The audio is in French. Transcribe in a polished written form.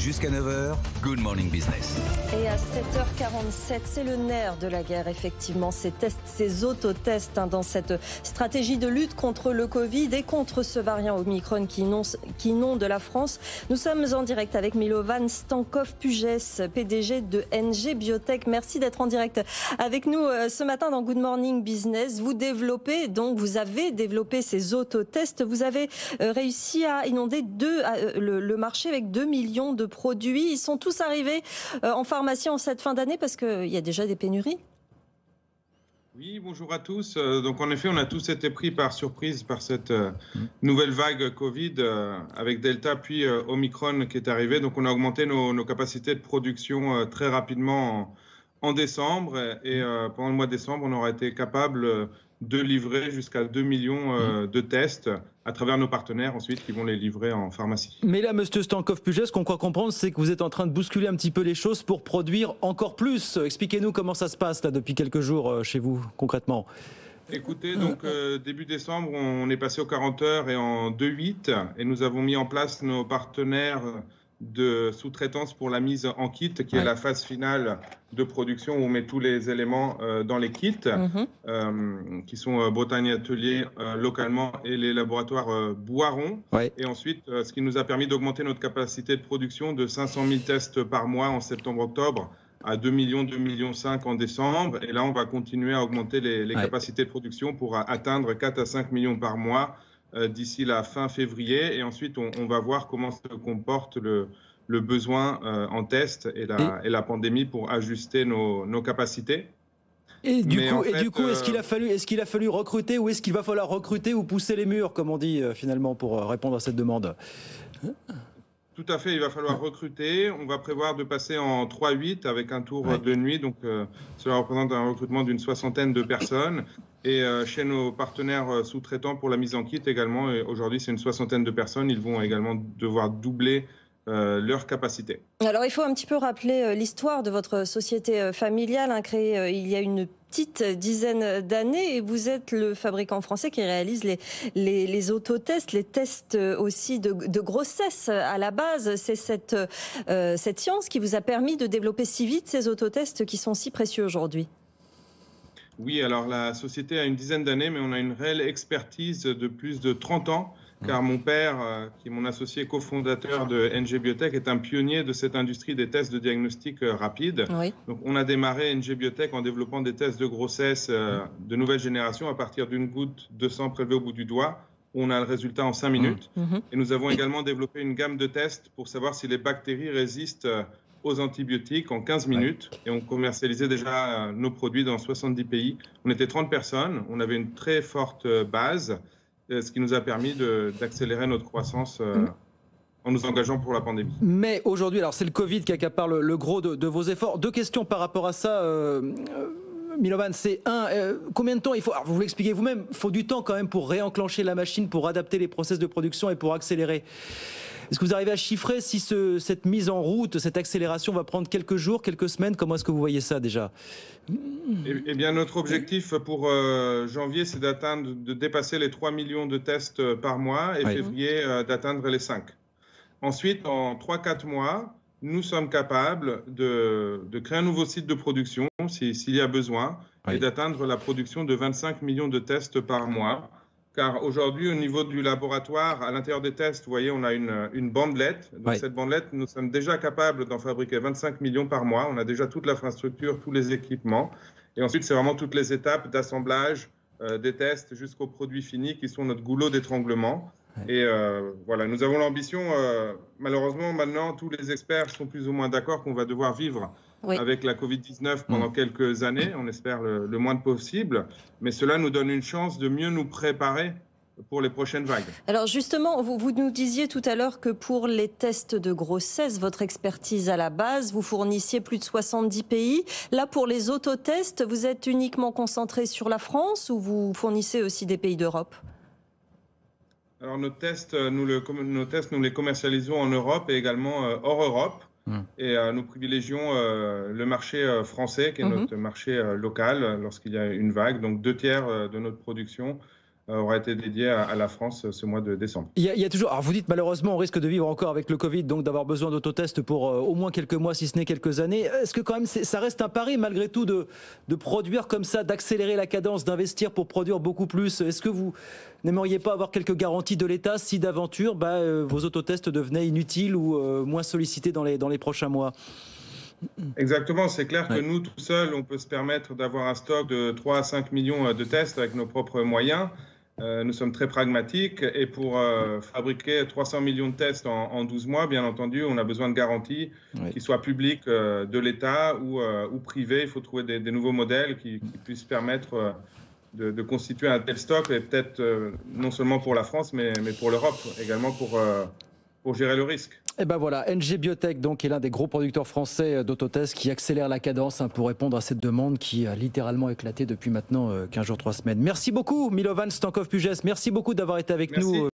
Jusqu'à 9h, Good Morning Business. Et à 7h47, c'est le nerf de la guerre, effectivement, ces tests, ces autotests dans cette stratégie de lutte contre le Covid et contre ce variant Omicron qui inonde la France. Nous sommes en direct avec Milovan Stankov-Puges, PDG de NG Biotech. Merci d'être en direct avec nous ce matin dans Good Morning Business. Vous avez développé ces autotests. Vous avez réussi à inonder le marché avec 2 millions de produits. Ils sont tous arrivés en pharmacie en cette fin d'année parce qu'il y a déjà des pénuries. Oui, bonjour à tous. Donc en effet, on a tous été pris par surprise par cette nouvelle vague Covid avec Delta puis Omicron qui est arrivé. Donc on a augmenté nos capacités de production très rapidement en décembre. Et pendant le mois de décembre, on aura été capable de livrer jusqu'à 2 millions de tests à travers nos partenaires ensuite qui vont les livrer en pharmacie. Mais là, Monsieur Stankov-Puges, ce qu'on croit comprendre, c'est que vous êtes en train de bousculer un petit peu les choses pour produire encore plus. Expliquez-nous comment ça se passe là depuis quelques jours chez vous, concrètement. Écoutez, donc début décembre, on est passé aux 40 heures et en 2-8 et nous avons mis en place nos partenaires de sous-traitance pour la mise en kit, qui est la phase finale de production où on met tous les éléments dans les kits, qui sont Bretagne Atelier localement et les laboratoires Boiron. Et ensuite, ce qui nous a permis d'augmenter notre capacité de production de 500 000 tests par mois en septembre-octobre à 2 millions, 2,5 millions en décembre. Et là, on va continuer à augmenter les capacités de production pour atteindre 4 à 5 millions par mois d'ici la fin février. Et ensuite, on va voir comment se comporte le besoin en test et la pandémie pour ajuster nos capacités. Et du coup, est-ce qu'il a fallu recruter ou est-ce qu'il va falloir recruter ou pousser les murs, comme on dit finalement, pour répondre à cette demande ? Tout à fait, il va falloir recruter. On va prévoir de passer en 3-8 avec un tour de nuit. Donc, cela représente un recrutement d'une 60aine de personnes. Et chez nos partenaires sous-traitants pour la mise en kit également, aujourd'hui c'est une 60aine de personnes, ils vont également devoir doubler leur capacité. Alors il faut un petit peu rappeler l'histoire de votre société familiale, créée il y a une petite dizaine d'années, et vous êtes le fabricant français qui réalise les autotests, les tests aussi de grossesse à la base. C'est cette science qui vous a permis de développer si vite ces autotests qui sont si précieux aujourd'hui. Oui, alors la société a une dizaine d'années, mais on a une réelle expertise de plus de 30 ans, car mon père, qui est mon associé cofondateur de NG Biotech, est un pionnier de cette industrie des tests de diagnostic rapide. Donc on a démarré NG Biotech en développant des tests de grossesse de nouvelle génération à partir d'une goutte de sang prélevée au bout du doigt, où on a le résultat en 5 minutes. Et nous avons également développé une gamme de tests pour savoir si les bactéries résistent aux antibiotiques en 15 minutes et on commercialisait déjà nos produits dans 70 pays. On était 30 personnes, on avait une très forte base, ce qui nous a permis d'accélérer notre croissance en nous engageant pour la pandémie. Mais aujourd'hui, alors c'est le Covid qui accapare le gros de vos efforts. Deux questions par rapport à ça. Milovan, c'est combien de temps il faut, alors vous l'expliquez vous-même, il faut du temps quand même pour réenclencher la machine, pour adapter les process de production et pour accélérer. Est-ce que vous arrivez à chiffrer si cette mise en route, cette accélération va prendre quelques jours, quelques semaines? Comment est-ce que vous voyez ça déjà? Eh bien, notre objectif pour janvier, c'est de dépasser les 3 millions de tests par mois et février d'atteindre les 5. Ensuite, en 3-4 mois, nous sommes capables de créer un nouveau site de production s'il y a besoin et d'atteindre la production de 25 millions de tests par mois. Car aujourd'hui, au niveau du laboratoire, à l'intérieur des tests, vous voyez, on a une bandelette. Donc cette bandelette, nous sommes déjà capables d'en fabriquer 25 millions par mois. On a déjà toute l'infrastructure, tous les équipements. Et ensuite, c'est vraiment toutes les étapes d'assemblage des tests jusqu'au produit fini qui sont notre goulot d'étranglement. Et voilà, nous avons l'ambition, malheureusement, maintenant, tous les experts sont plus ou moins d'accord qu'on va devoir vivre avec la Covid-19 pendant quelques années, on espère le moins possible, mais cela nous donne une chance de mieux nous préparer pour les prochaines vagues. Alors justement, vous nous disiez tout à l'heure que pour les tests de grossesse, votre expertise à la base, vous fournissiez plus de 70 pays. Là, pour les autotests, vous êtes uniquement concentré sur la France ou vous fournissez aussi des pays d'Europe ? Alors nos tests, nous les commercialisons en Europe et également hors Europe. Et nous privilégions le marché français, qui est notre marché local, lorsqu'il y a une vague. Donc 2 tiers de notre production aura été dédié à la France ce mois de décembre. Il y a toujours, alors vous dites malheureusement on risque de vivre encore avec le Covid, donc d'avoir besoin d'autotests pour au moins quelques mois, si ce n'est quelques années. Est-ce que quand même ça reste un pari malgré tout de produire comme ça, d'accélérer la cadence, d'investir pour produire beaucoup plus? Est-ce que vous n'aimeriez pas avoir quelques garanties de l'État si d'aventure vos autotests devenaient inutiles ou moins sollicités dans les prochains mois? Exactement, c'est clair que nous, tout seuls, on peut se permettre d'avoir un stock de 3 à 5 millions de tests avec nos propres moyens. Nous sommes très pragmatiques et pour fabriquer 300 millions de tests en 12 mois, bien entendu, on a besoin de garanties qui soient publiques de l'État ou privées. Il faut trouver des nouveaux modèles qui puissent permettre de constituer un tel stock et peut-être non seulement pour la France, mais pour l'Europe également pour gérer le risque. Et ben voilà, NG Biotech donc est l'un des gros producteurs français d'autotests qui accélère la cadence pour répondre à cette demande qui a littéralement éclaté depuis maintenant 15 jours, 3 semaines. Merci beaucoup Milovan Stankov-Puges, merci beaucoup d'avoir été avec nous.